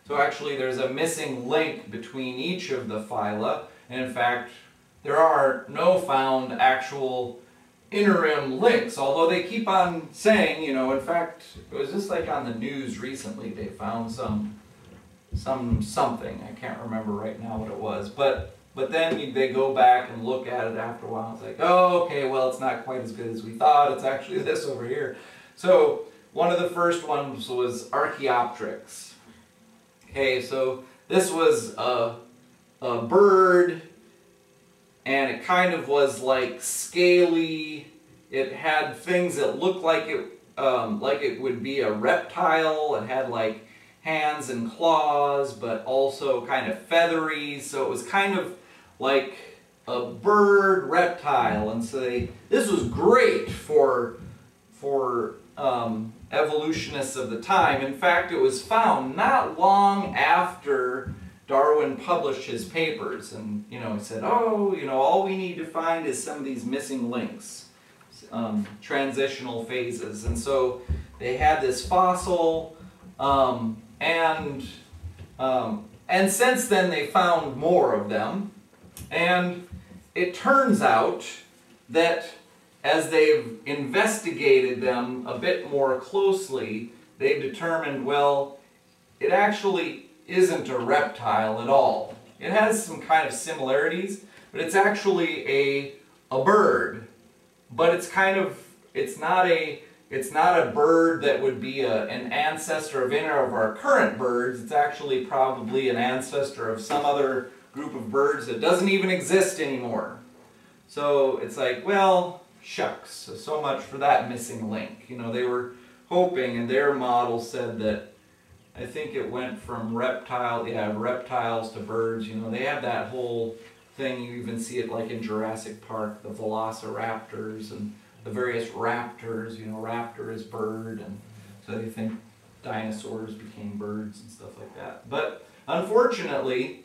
So actually there's a missing link between each of the phyla, and in fact there are no found actual interim links, although they keep on saying, you know, in fact, it was just like on the news recently, they found something, I can't remember right now what it was, but then they go back and look at it after a while, it's like, oh, okay, well, it's not quite as good as we thought, it's actually this over here. So, one of the first ones was Archaeopteryx. Okay, so this was a bird, and it kind of was like scaly. It had things that looked like it would be a reptile. It had like hands and claws, but also kind of feathery. So it was kind of like a bird reptile. And so this was great for evolutionists of the time. In fact, it was found not long after Darwin published his papers, and you know, he said, oh, you know, all we need to find is some of these missing links, transitional phases. And so they had this fossil, and since then they found more of them, and it turns out that as they've investigated them a bit more closely, they've determined, well, it actually isn't a reptile at all. It has some kind of similarities, but it's actually a bird. But it's not a bird that would be an ancestor of any of our current birds. It's actually probably an ancestor of some other group of birds that doesn't even exist anymore. So it's like, well, shucks, so much for that missing link. You know, they were hoping, and their model said that, I think it went from reptiles to birds. You know, they have that whole thing. You even see it like in Jurassic Park, the velociraptors and the various raptors. You know, raptor is bird, and so they think dinosaurs became birds and stuff like that. But unfortunately,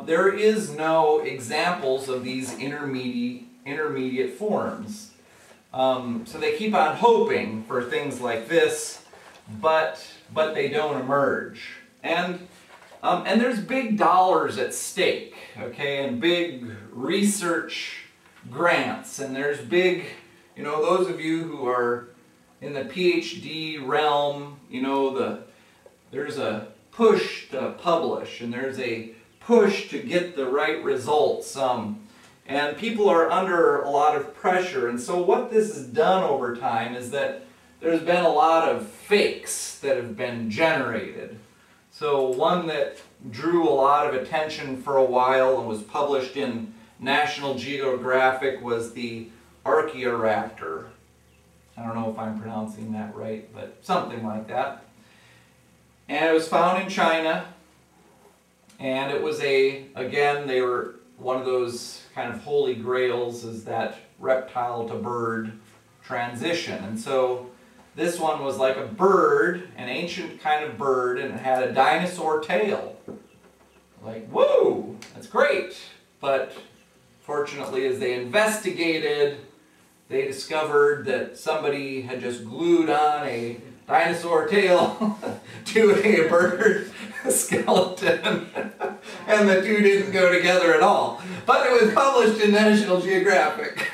there is no examples of these intermediate forms. So they keep on hoping for things like this, but they don't emerge. And there's big dollars at stake, okay, and big research grants, and there's big, you know, those of you who are in the PhD realm, you know, there's a push to publish, and there's a push to get the right results, and people are under a lot of pressure. And so what this has done over time is that there's been a lot of fakes that have been generated. So one that drew a lot of attention for a while and was published in National Geographic was the Archaeoraptor. I don't know if I'm pronouncing that right, but something like that. And it was found in China, and it was again, they were one of those kind of holy grails, is that reptile to bird transition. And so this one was like a bird, an ancient kind of bird, and it had a dinosaur tail. Like, whoa, that's great. But fortunately, as they investigated, they discovered that somebody had just glued on a dinosaur tail to a bird skeleton, and the two didn't go together at all. But it was published in National Geographic.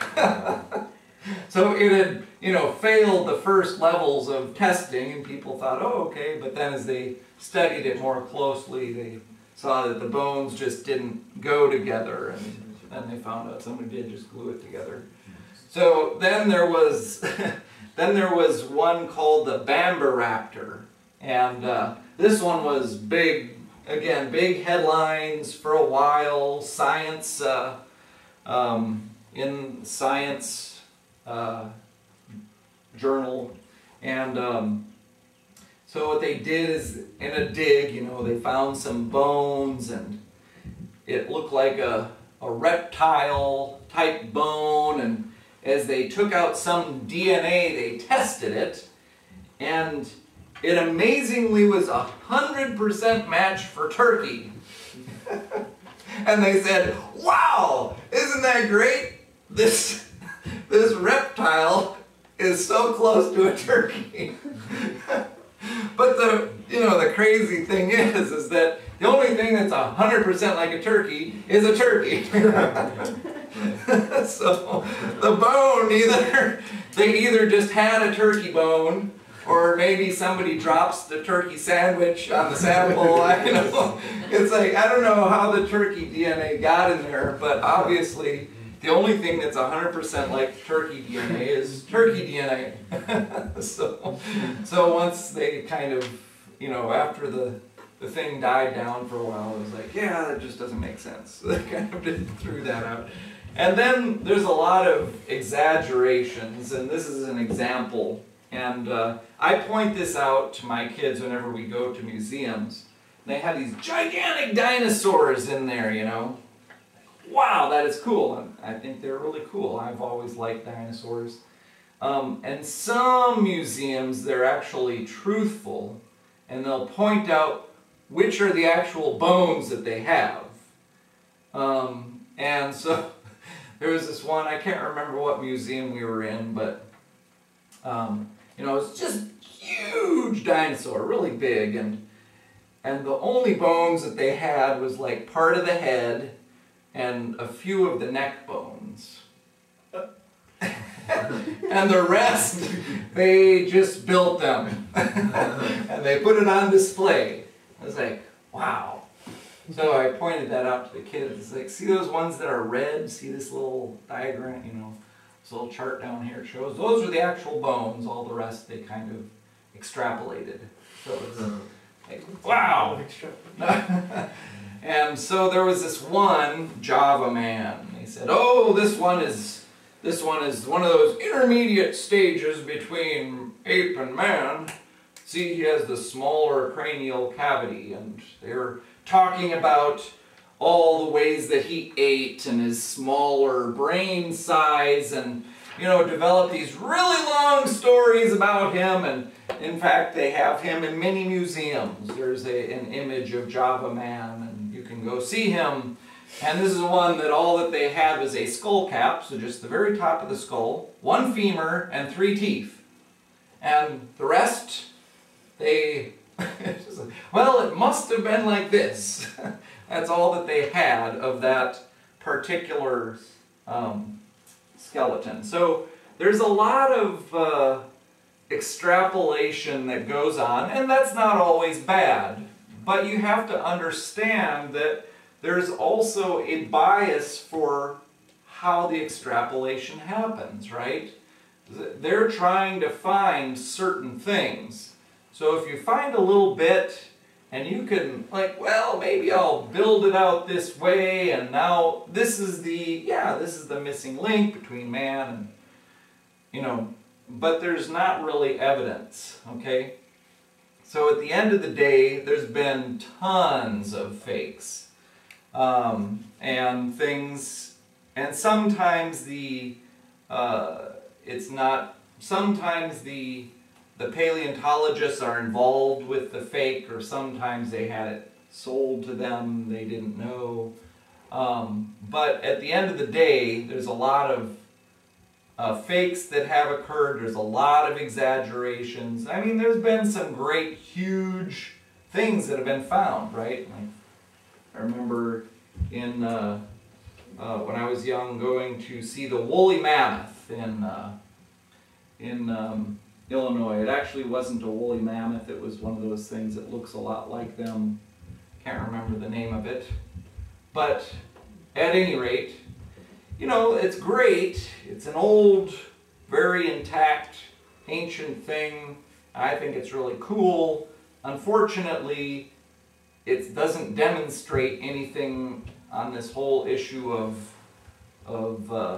So it had, you know, failed the first levels of testing, and people thought, oh, okay, but then as they studied it more closely, they saw that the bones just didn't go together, and then they found out somebody did just glue it together. So then there was one called the Bambiraptor, and this one was big, again, big headlines for a while, science, in Science journal, and so what they did is, in a dig, you know, they found some bones, and it looked like a reptile type bone, and as they took out some DNA, they tested it, and it amazingly was 100% match for turkey. And they said, wow, isn't that great? This reptile is so close to a turkey. But the crazy thing is that the only thing that's 100% like a turkey is a turkey. So the bone, they either just had a turkey bone, or maybe somebody drops the turkey sandwich on the sample. It's like, I don't know how the turkey DNA got in there, but obviously the only thing that's 100% like turkey DNA is turkey DNA. So once they kind of, after the thing died down for a while, it was like, yeah, that just doesn't make sense. So they kind of threw that out. And then there's a lot of exaggerations, and this is an example. And I point this out to my kids whenever we go to museums. They have these gigantic dinosaurs in there, Wow, that is cool. And I think they're really cool. I've always liked dinosaurs. And some museums, they're actually truthful, and they'll point out which are the actual bones that they have. And so there was this one, I can't remember what museum we were in, but it was just huge dinosaur, really big, and the only bones that they had was like part of the head and a few of the neck bones. And the rest, they just built them. And they put it on display. I was like, wow. So I pointed that out to the kids. It's like, see those ones that are red? See this little diagram, this little chart down here? It shows those are the actual bones. All the rest, they kind of extrapolated. So it's like, wow. And so there was this one Java man. He said, oh, this one is one of those intermediate stages between ape and man. See, he has the smaller cranial cavity, and they're talking about all the ways that he ate and his smaller brain size, and develop these really long stories about him. And in fact, they have him in many museums. There's an image of Java Man, and you can go see him. And this is one that all that they have is a skull cap, so just the very top of the skull, 1 femur, and 3 teeth. And the rest, well, it must have been like this. That's all that they had of that particular skeleton. So there's a lot of extrapolation that goes on, and that's not always bad. But you have to understand that there's also a bias for how the extrapolation happens, right? They're trying to find certain things. So if you find a little bit and you can, like, well, maybe I'll build it out this way, and now this is the missing link between man and, but there's not really evidence, okay? So at the end of the day, there's been tons of fakes. And things, and sometimes sometimes the paleontologists are involved with the fake, or sometimes they had it sold to them, they didn't know. But at the end of the day, there's a lot of fakes that have occurred, there's a lot of exaggerations. I mean, there's been some great, huge things that have been found, right? Like, I remember when I was young going to see the woolly mammoth in Illinois. It actually wasn't a woolly mammoth, it was one of those things that looks a lot like them. Can't remember the name of it. But at any rate, it's great. It's an old, very intact, ancient thing. I think it's really cool. Unfortunately, it doesn't demonstrate anything on this whole issue of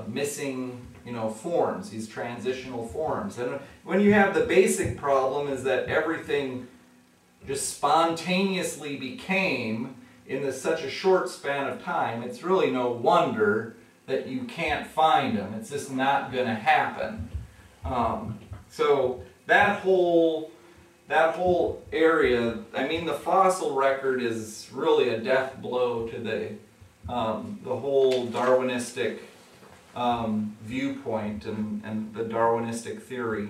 missing, forms, these transitional forms. And when you have the basic problem is that everything just spontaneously became in such a short span of time, it's really no wonder that you can't find them. It's just not going to happen. So that whole area, I mean, the fossil record is really a death blow to the whole Darwinistic viewpoint and the Darwinistic theory.